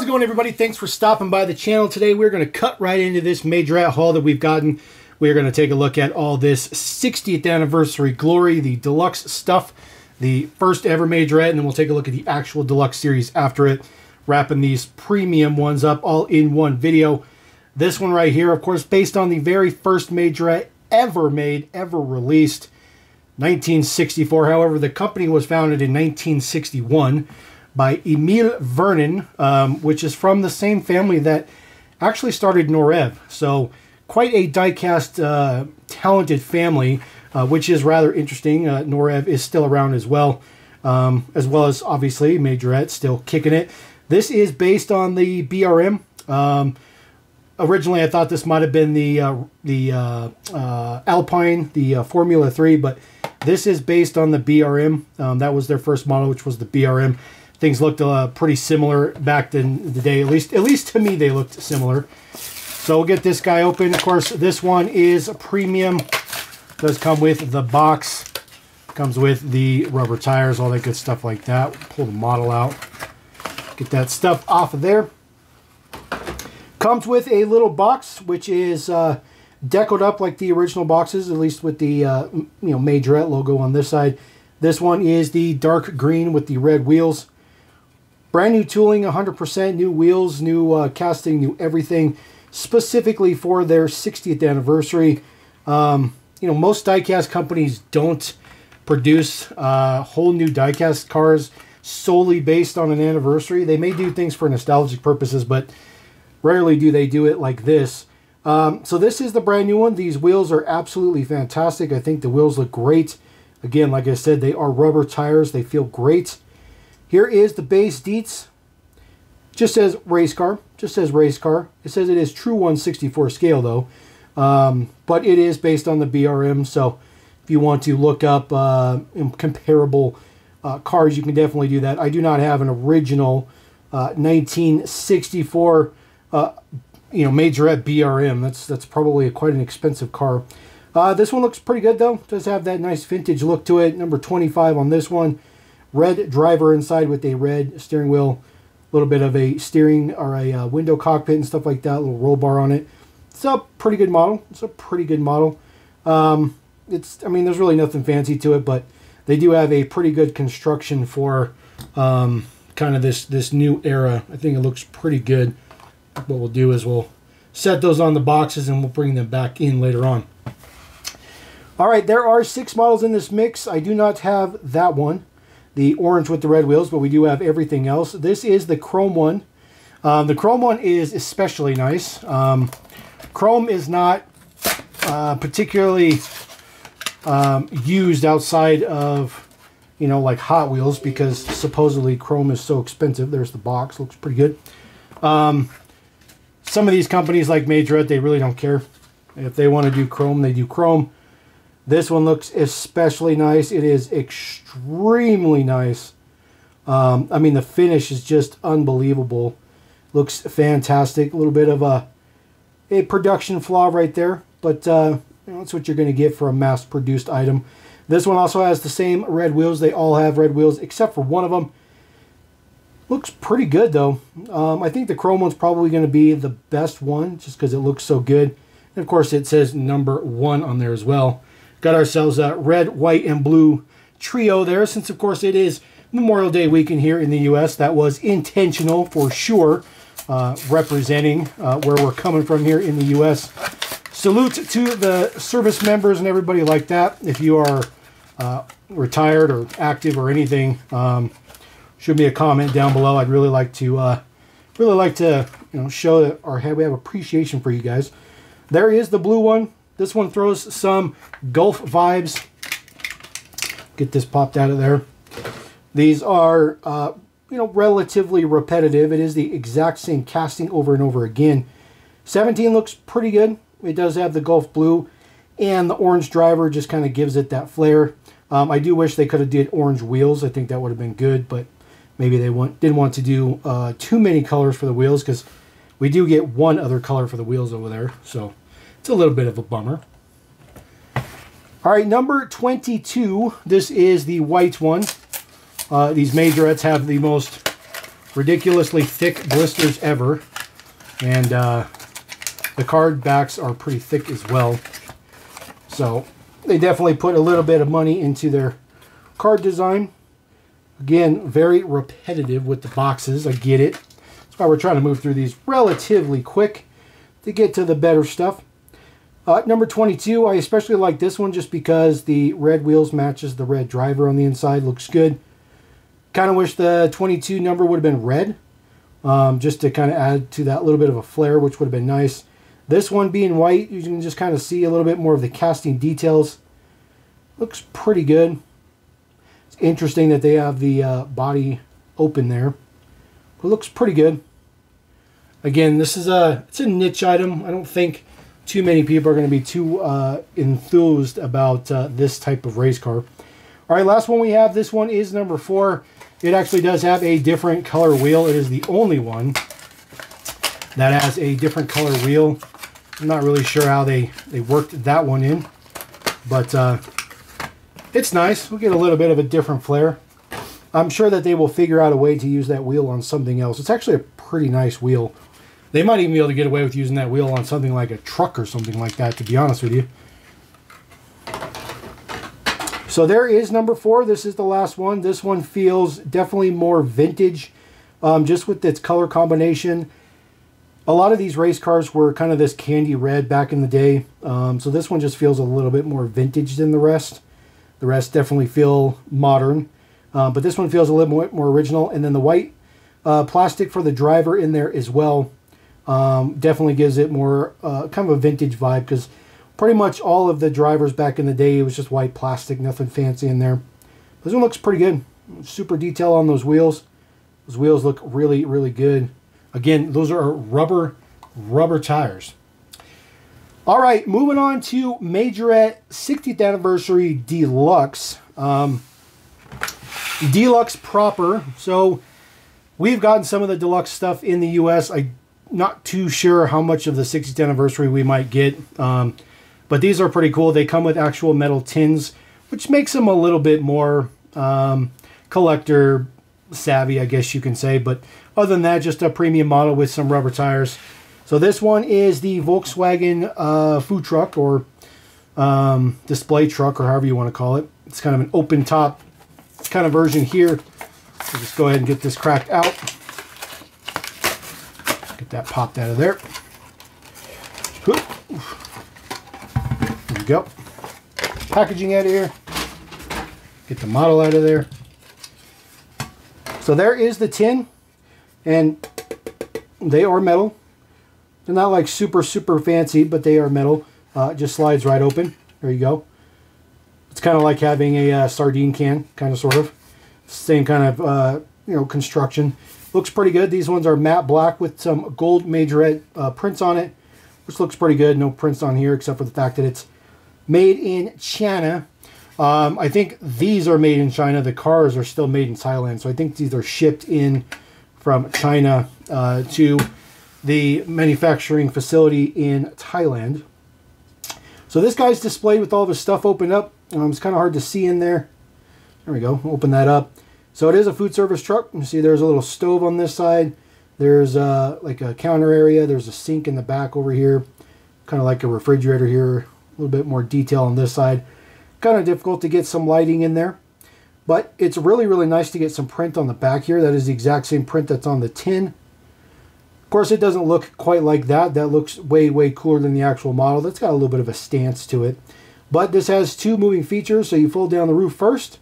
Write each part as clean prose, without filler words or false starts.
it going, everybody? Thanks for stopping by the channel today. We're going to cut right into this Majorette haul that we've gotten. We're going to take a look at all this 60th anniversary glory, the deluxe stuff, the first ever Majorette, and then we'll take a look at the actual deluxe series after it, wrapping these premium ones up all in one video. This one right here, of course, based on the very first Majorette ever made, ever released, 1964. However, the company was founded in 1961 by Emile Vernon, which is from the same family that actually started Norev. So quite a die-cast talented family, which is rather interesting. Norev is still around as well as obviously Majorette still kicking it. This is based on the BRM. Originally, I thought this might have been the Alpine, the Formula 3, but this is based on the BRM. That was their first model, which was the BRM. Things looked pretty similar back in the day. At least to me, they looked similar. So we'll get this guy open. Of course, this one is a premium. Does come with the box. Comes with the rubber tires, all that good stuff like that. Pull the model out. Get that stuff off of there. Comes with a little box, which is decoed up like the original boxes, at least with the Majorette logo on this side. This one is the dark green with the red wheels. Brand new tooling, 100% new wheels, new casting, new everything, specifically for their 60th anniversary. Most diecast companies don't produce whole new diecast cars solely based on an anniversary. They may do things for nostalgic purposes, but rarely do they do it like this. So this is the brand new one. These wheels are absolutely fantastic. I think the wheels look great. Again, like I said, they are rubber tires. They feel great. Here is the base deets. Just says race car. Just says race car. It says it is true 1/64 scale though. But it is based on the BRM. So if you want to look up comparable cars, you can definitely do that. I do not have an original 1964 Majorette BRM. That's probably quite an expensive car. This one looks pretty good though. Does have that nice vintage look to it. Number 25 on this one. Red driver inside with a red steering wheel. A little bit of a steering or a window cockpit and stuff like that. A little roll bar on it. It's a pretty good model. It's a pretty good model. There's really nothing fancy to it, but they do have a pretty good construction for kind of this new era. I think it looks pretty good. What we'll do is we'll set those on the boxes and we'll bring them back in later on. All right, there are 6 models in this mix. I do not have that one, the orange with the red wheels, but we do have everything else. This is the chrome one. The chrome one is especially nice. Chrome is not particularly used outside of, like Hot Wheels, because supposedly chrome is so expensive. There's the box. Looks pretty good. Some of these companies like Majorette, they really don't care. If they want to do chrome, they do chrome. This one looks especially nice. It is extremely nice. The finish is just unbelievable. Looks fantastic. A little bit of a production flaw right there, but that's what you're going to get for a mass-produced item. This one also has the same red wheels. They all have red wheels except for one of them. Looks pretty good though. I think the chrome one's probably going to be the best one just because it looks so good. And of course it says number 1 on there as well. Got ourselves a red, white, and blue trio there, since of course it is Memorial Day weekend here in the US. That was intentional for sure, representing where we're coming from here in the US. Salute to the service members and everybody like that. If you are retired or active or anything, shoot me a comment down below. I'd really like to show that we have appreciation for you guys. There is the blue one. This one throws some Gulf vibes. Get this popped out of there. These are relatively repetitive. It is the exact same casting over and over again. 17 looks pretty good. It does have the Gulf blue, and the orange driver just kind of gives it that flair. I do wish they could have did orange wheels. I think that would have been good, but maybe they didn't want to do too many colors for the wheels, because we do get one other color for the wheels over there. So it's a little bit of a bummer. All right, number 22. This is the white one. These Majorettes have the most ridiculously thick blisters ever. And the card backs are pretty thick as well. So they definitely put a little bit of money into their card design. Again, very repetitive with the boxes. I get it. That's why we're trying to move through these relatively quick to get to the better stuff. Number 22, I especially like this one just because the red wheels matches the red driver on the inside. Looks good. Kind of wish the 22 number would have been red, just to kind of add to that little bit of a flare, which would have been nice. This one being white, you can just kind of see a little bit more of the casting details. Looks pretty good. It's interesting that they have the body open there. It looks pretty good. Again, this is it's a niche item. I don't think too many people are going to be too enthused about this type of race car. All right, last one we have. This one is number 4. It actually does have a different color wheel. It is the only one that has a different color wheel. I'm not really sure how they worked that one in, but it's nice. We'll get a little bit of a different flair. I'm sure that they will figure out a way to use that wheel on something else. It's actually a pretty nice wheel. They might even be able to get away with using that wheel on something like a truck or something like that, to be honest with you. So there is number 4. This is the last one. This one feels definitely more vintage, just with its color combination. A lot of these race cars were kind of this candy red back in the day. So this one just feels a little bit more vintage than the rest. The rest definitely feel modern. But this one feels a little more original. And then the white plastic for the driver in there as well. Definitely gives it more kind of a vintage vibe, because pretty much all of the drivers back in the day, it was just white plastic, nothing fancy in there. This one looks pretty good. Super detail on those wheels. Those wheels look really, really good. Again, those are rubber tires. All right, moving on to Majorette 60th Anniversary Deluxe. Deluxe proper. So we've gotten some of the Deluxe stuff in the U.S. I'm not too sure how much of the 60th Anniversary we might get. But these are pretty cool. They come with actual metal tins, which makes them a little bit more collector savvy, I guess you can say. But other than that, just a premium model with some rubber tires. So this one is the Volkswagen food truck, or display truck, or however you want to call it. It's kind of an open top kind of version here. So just go ahead and get this cracked out. Get that popped out of there. There we go. Packaging out of here. Get the model out of there. So there is the tin, and they are metal. They're not like super fancy, but they are metal. It just slides right open. There you go. It's kind of like having a sardine can, kind of, sort of. Same kind of construction. Looks pretty good. These ones are matte black with some gold Majorette prints on it, which looks pretty good. No prints on here except for the fact that it's made in China. I think these are made in China. The cars are still made in Thailand. So I think these are shipped in from China to the manufacturing facility in Thailand. So this guy's displayed with all of his stuff opened up. It's kind of hard to see in there. There we go. Open that up. So it is a food service truck. You see there's a little stove on this side. There's like a counter area. There's a sink in the back over here. Kind of like a refrigerator here. A little bit more detail on this side. Kind of difficult to get some lighting in there. But it's really, really nice to get some print on the back here. That is the exact same print that's on the tin. Of course, it doesn't look quite like that. That looks way, way cooler than the actual model. That's got a little bit of a stance to it. But this has two moving features. So you fold down the roof first.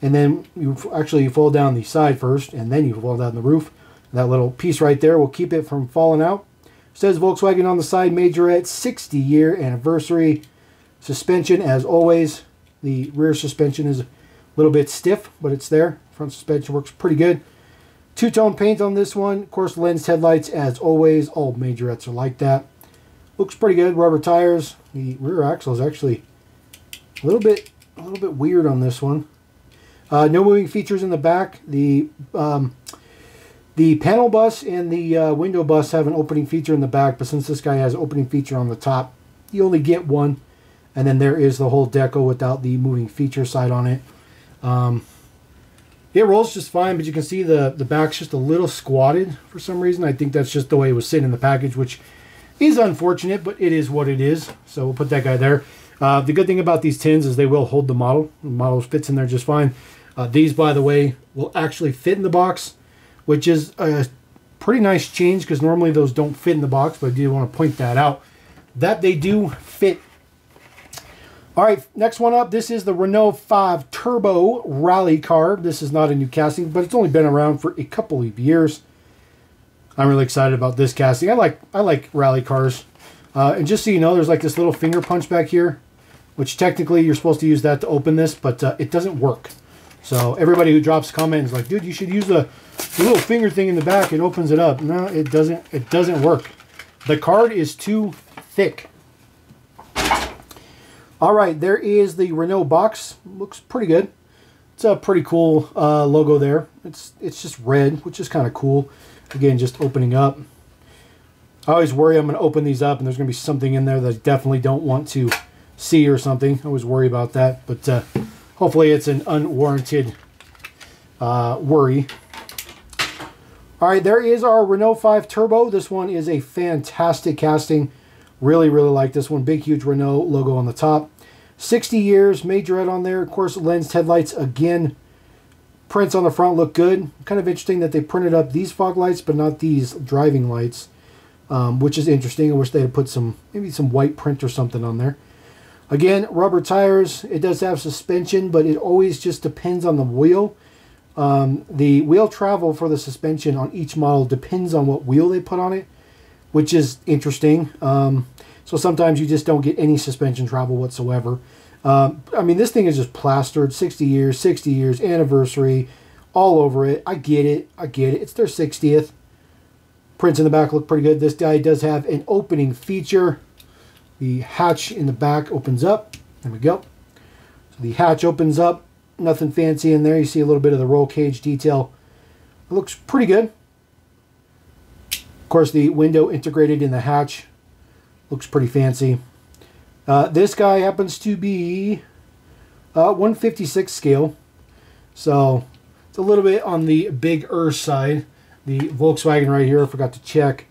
And then you fold down the side first. And then you fold down the roof. That little piece right there will keep it from falling out. It says Volkswagen on the side. Majorette 60-year anniversary. Suspension, as always. The rear suspension is a little bit stiff, but it's there. Front suspension works pretty good. Two-tone paint on this one. Of course, lens headlights, as always. All Majorettes are like that. Looks pretty good. Rubber tires. The rear axle is actually a little bit weird on this one. No moving features in the back. The panel bus and the window bus have an opening feature in the back, but since this guy has an opening feature on the top, you only get one. And then there is the whole deco without the moving feature side on it. It rolls just fine, but you can see the back's just a little squatted for some reason. I think that's just the way it was sitting in the package, which is unfortunate, but it is what it is. So we'll put that guy there. The good thing about these tins is they will hold the model. The model fits in there just fine. These, by the way, will actually fit in the box, which is a pretty nice change because normally those don't fit in the box, but I do want to point that out, that they do fit. All right, next one up, this is the Renault 5 Turbo Rally Car. This is not a new casting, but it's only been around for a couple of years. I'm really excited about this casting. I like rally cars. And just so you know, there's like this little finger punch back here, which technically you're supposed to use that to open this, but it doesn't work. So everybody who drops comments like, dude, you should use the little finger thing in the back. It opens it up. No, it doesn't. It doesn't work. The card is too thick. All right, there is the Renault box. Looks pretty good. It's a pretty cool logo there. It's just red, which is kind of cool. Again, just opening up. I always worry I'm going to open these up and there's going to be something in there that I definitely don't want to see or something. I always worry about that, but hopefully it's an unwarranted worry. All right, there is our Renault 5 Turbo. This one is a fantastic casting. Really, really like this one. Big, huge Renault logo on the top. 60 years, Majorette on there. Of course, lensed headlights again. Prints on the front look good. Kind of interesting that they printed up these fog lights, but not these driving lights, which is interesting. I wish they had put maybe some white print or something on there. Again, rubber tires. It does have suspension, but it always just depends on the wheel. The wheel travel for the suspension on each model depends on what wheel they put on it, which is interesting. So sometimes you just don't get any suspension travel whatsoever. I mean, this thing is just plastered. 60 years, anniversary, all over it. I get it. It's their 60th. Prints in the back look pretty good. This guy does have an opening feature. The hatch in the back opens up. There we go. So the hatch opens up. Nothing fancy in there. You see a little bit of the roll cage detail. It looks pretty good. Of course, the window integrated in the hatch looks pretty fancy. This guy happens to be 156 scale. So it's a little bit on the bigger side. The Volkswagen right here, I forgot to check.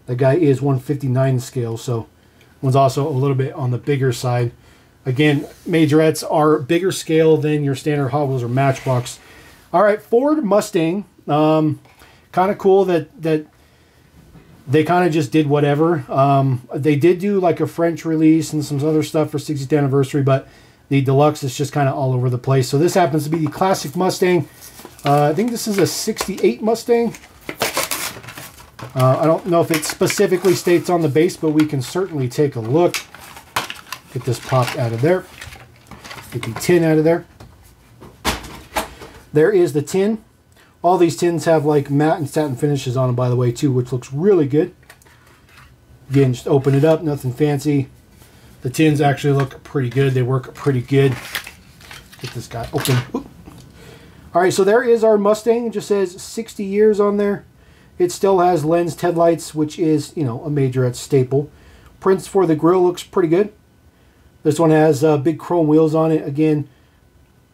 That guy is 159 scale. So one's also a little bit on the bigger side. Again, Majorettes are bigger scale than your standard Hot Wheels or Matchbox. All right, Ford Mustang. Kind of cool that they kind of just did whatever. They did do like a French release and some other stuff for 60th anniversary, but the Deluxe is just kind of all over the place. So this happens to be the classic Mustang. I think this is a 68 Mustang. I don't know if it specifically states on the base, but we can certainly take a look. Get this popped out of there. Get the tin out of there. There is the tin. All these tins have like matte and satin finishes on them, by the way, too, which looks really good. Again, just open it up, nothing fancy. The tins actually look pretty good. They work pretty good. Get this guy open. Oop. All right, so there is our Mustang. It just says 60 years on there. It still has lensed headlights, which is, you know, a Majorette staple. Prints for the grille looks pretty good. This one has big chrome wheels on it. Again,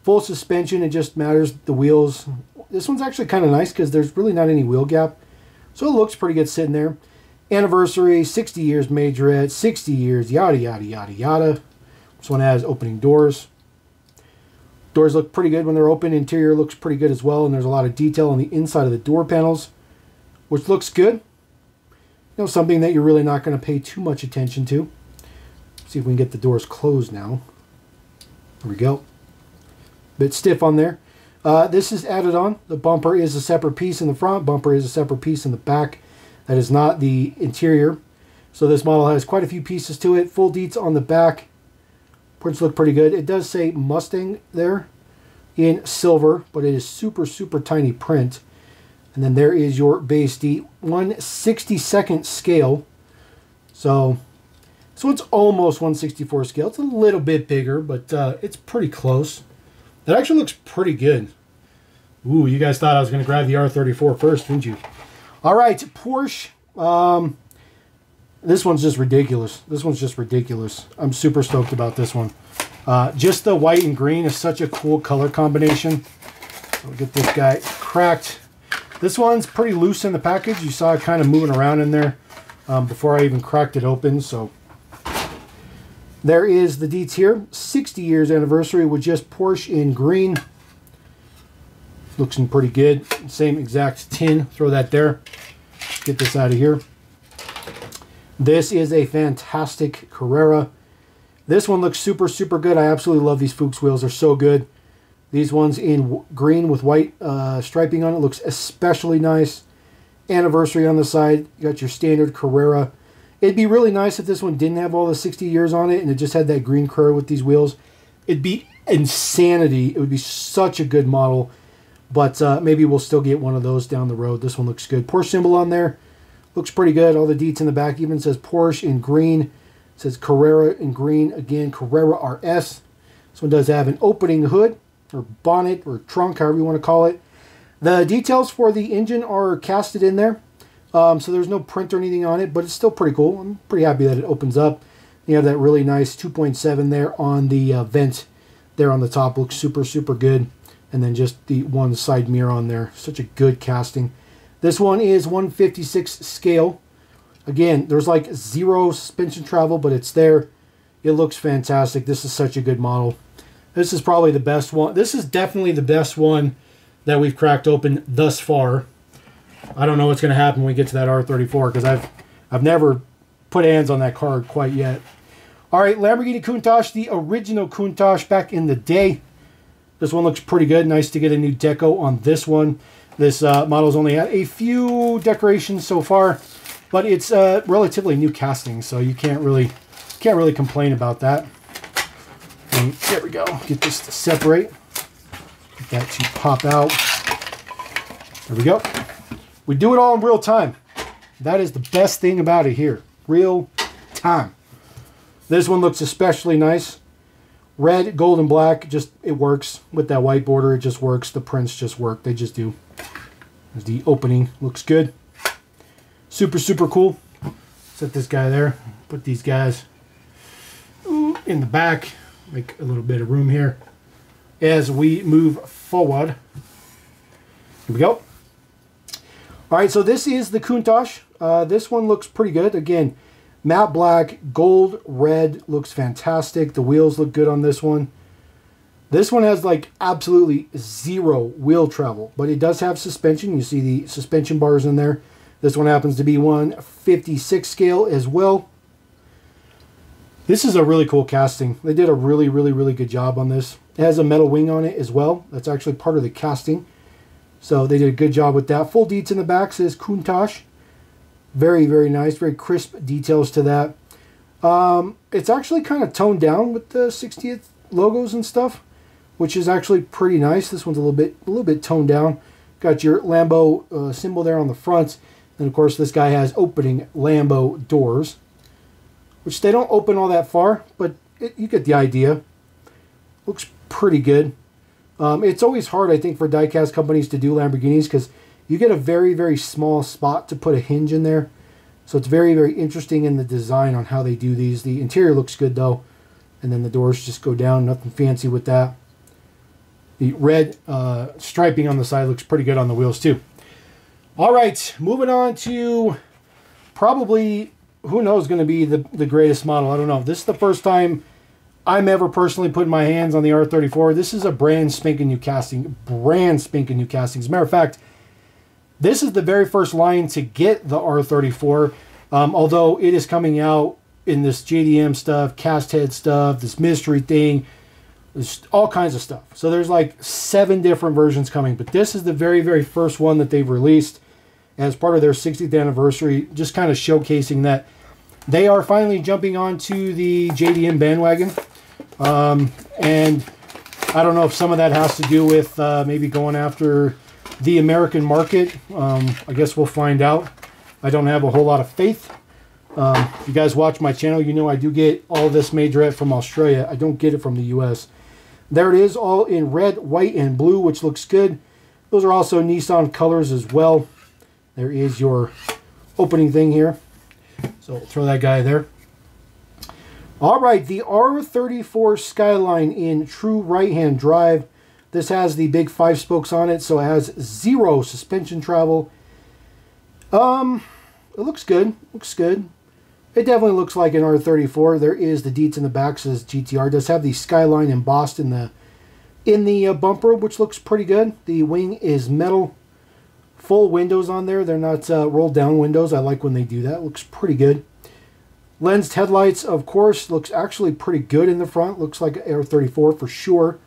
full suspension. It just matters the wheels. This one's actually kind of nice because there's really not any wheel gap. So it looks pretty good sitting there. Anniversary, 60 years Majorette, 60 years, yada, yada, yada, yada. This one has opening doors. Doors look pretty good when they're open. Interior looks pretty good as well. And there's a lot of detail on the inside of the door panels, which looks good. You know, something that you're really not going to pay too much attention to. See if we can get the doors closed now. There we go. Bit stiff on there. This is added on. The bumper is a separate piece in the front. Bumper is a separate piece in the back. That is not the interior. So this model has quite a few pieces to it. Full deets on the back. Prints look pretty good. It does say Mustang there in silver, but it is super, super tiny print. And then there is your base deet, 1/62nd scale. So it's almost 1/64 scale. It's a little bit bigger, but it's pretty close. It actually looks pretty good. Ooh, you guys thought I was going to grab the R34 first, didn't you? All right, Porsche. This one's just ridiculous. This one's just ridiculous. I'm super stoked about this one. Just the white and green is such a cool color combination. I'll get this guy cracked. This one's pretty loose in the package. You saw it kind of moving around in there before I even cracked it open. So there is the deets here. 60 years anniversary with just Porsche in green. Looking pretty good. Same exact tin. Throw that there. Get this out of here. This is a fantastic Carrera. This one looks super, super good. I absolutely love these Fuchs wheels. They're so good. These ones in green with white striping on it looks especially nice. Anniversary on the side. You got your standard Carrera. It'd be really nice if this one didn't have all the 60 years on it and it just had that green Carrera with these wheels. It'd be insanity. It would be such a good model. But maybe we'll still get one of those down the road. This one looks good. Porsche symbol on there. Looks pretty good. All the deets in the back. Even says Porsche in green. It says Carrera in green. Again, Carrera RS. This one does have an opening hood or bonnet or trunk, however you want to call it. The details for the engine are casted in there. So there's no print or anything on it, but it's still pretty cool. I'm pretty happy that it opens up. You have that really nice 2.7 there on the vent there on the top. Looks super, super good. And then just the one side mirror on there. Such a good casting. This one is 1/56 scale. Again, there's like zero suspension travel, but it's there. It looks fantastic. This is such a good model. This is probably the best one. This is definitely the best one that we've cracked open thus far. I don't know what's going to happen when we get to that R34 because I've never put hands on that car quite yet. All right, Lamborghini Countach, the original Countach back in the day. This one looks pretty good. Nice to get a new deco on this one. This model's only had a few decorations so far, but it's relatively new casting, so you can't really complain about that. And there we go. Get this to separate. Get that to pop out. There we go. We do it all in real time. That is the best thing about it here. Real time. This one looks especially nice. Red, gold, and black, just it works. With that white border, it just works. The prints just work. They just do. There's the opening. Looks good. Super, super cool. Set this guy there. Put these guys in the back. Make a little bit of room here as we move forward. Here we go. All right, so this is the Countach. This one looks pretty good. Again, matte black, gold, red, looks fantastic. The wheels look good on this one. This one has like absolutely zero wheel travel, but it does have suspension. You see the suspension bars in there. This one happens to be 1/56 scale as well. This is a really cool casting. They did a really, really, really good job on this. It has a metal wing on it as well. That's actually part of the casting. So they did a good job with that. Full deets in the back says Countach. Very, very nice. Very crisp details to that. It's actually kind of toned down with the 60th logos and stuff, which is actually pretty nice. This one's a little bit toned down. Got your Lambo symbol there on the front. And of course, this guy has opening Lambo doors, which they don't open all that far, but you get the idea. Looks pretty good. It's always hard, I think, for diecast companies to do Lamborghinis because you get a very, very small spot to put a hinge in there. So it's very, very interesting in the design on how they do these. The interior looks good, though. And then the doors just go down. Nothing fancy with that. The red striping on the side looks pretty good on the wheels, too. All right, moving on to probably, who knows, going to be the greatest model. I don't know. This is the first time I'm ever personally putting my hands on the R34. This is a brand spanking new casting. Brand spanking new casting. As a matter of fact, this is the very first line to get the R34, although it is coming out in this JDM stuff, cast head stuff, this mystery thing. There's all kinds of stuff. So there's like 7 different versions coming, but this is the very, very first one that they've released as part of their 60th anniversary, just kind of showcasing that they are finally jumping onto the JDM bandwagon. And I don't know if some of that has to do with maybe going after the American market. I guess we'll find out. I don't have a whole lot of faith. If you guys watch my channel, you know I do get all this Majorette from Australia. I don't get it from the US. There it is, all in red, white, and blue, which looks good. Those are also Nissan colors as well. There is your opening thing here. So throw that guy there. All right, the R34 Skyline in true right-hand drive. This has the big 5 spokes on it, so it has 0 suspension travel. It looks good. Looks good. It definitely looks like an R34. There is the deets in the back, says GTR. It does have the skyline embossed in the bumper, which looks pretty good. The wing is metal. Full windows on there. They're not rolled down windows. I like when they do that. Looks pretty good. Lensed headlights, of course, looks actually pretty good in the front. Looks like an R34 for sure.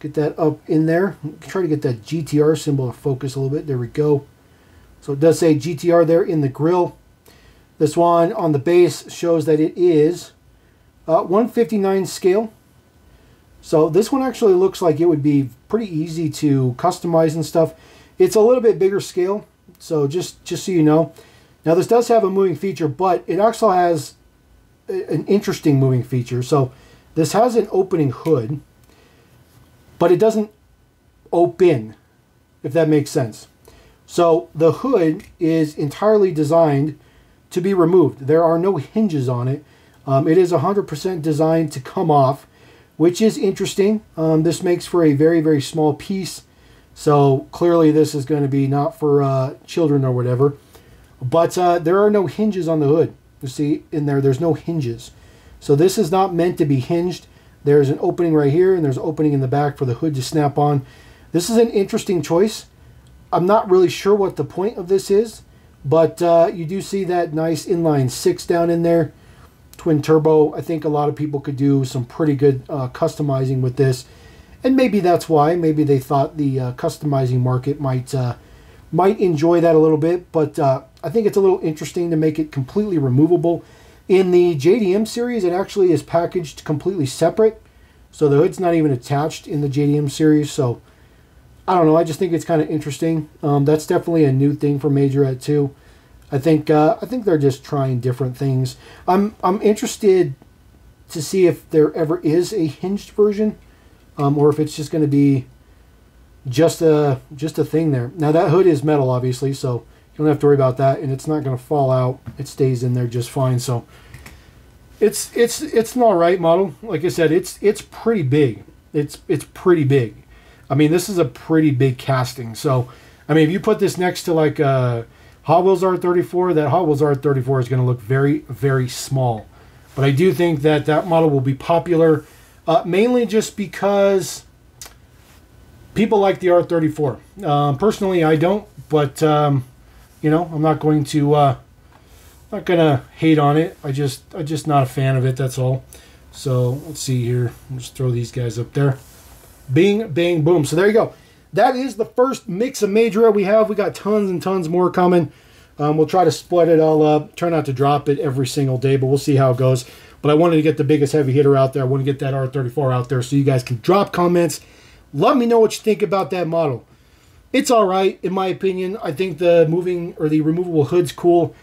Get that up in there. Try to get that GTR symbol to focus a little bit. There we go. So it does say GTR there in the grille. This one on the base shows that it is 159 scale. So this one actually looks like it would be pretty easy to customize and stuff. It's a little bit bigger scale, so just so you know. Now this does have a moving feature, but it also has an interesting moving feature. So this has an opening hood, but it doesn't open, if that makes sense. So the hood is entirely designed to be removed. There are no hinges on it. It is 100% designed to come off, which is interesting. This makes for a very, very small piece. So clearly this is going to be not for children or whatever. But there are no hinges on the hood. You see in there, there's no hinges. So this is not meant to be hinged. There's an opening right here, and there's an opening in the back for the hood to snap on. This is an interesting choice. I'm not really sure what the point of this is, but you do see that nice inline 6 down in there. Twin turbo. I think a lot of people could do some pretty good customizing with this. And maybe that's why. Maybe they thought the customizing market might enjoy that a little bit. But I think it's a little interesting to make it completely removable. In the JDM series, it actually is packaged completely separate. So the hood's not even attached in the JDM series. So I don't know. I just think it's kind of interesting. That's definitely a new thing for Majorette too. I think they're just trying different things. I'm interested to see if there ever is a hinged version, or if it's just going to be just a thing there. Now that hood is metal, obviously, so you don't have to worry about that, and it's not going to fall out. It stays in there just fine. So it's an all right model. Like I said, it's pretty big. It's pretty big. I mean, this is a pretty big casting. So I mean, if you put this next to like a Hot Wheels R34, that Hot Wheels R34 is going to look very, very small. But I do think that that model will be popular, mainly just because people like the R34. Personally, I don't, but you know, I'm not going to hate on it. I'm just not a fan of it. That's all. So let's see here. I'll just throw these guys up there. Bing, bang, boom. So there you go. That is the first mix of Majorette we have. We got tons and tons more coming. We'll try to split it all up. Try not to drop it every single day, but we'll see how it goes. But I wanted to get the biggest heavy hitter out there. I want to get that R34 out there so you guys can drop comments. Let me know what you think about that model. It's all right, in my opinion. I think the moving or the removable hood's cool.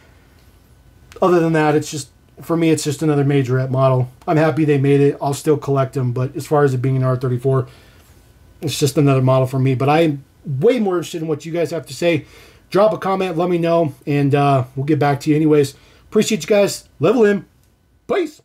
Other than that, it's just, for me, it's just another Majorette model. I'm happy they made it. I'll still collect them, but as far as it being an R34, it's just another model for me. But I'm way more interested in what you guys have to say. Drop a comment, let me know, and we'll get back to you anyways. Appreciate you guys. Level in. Peace.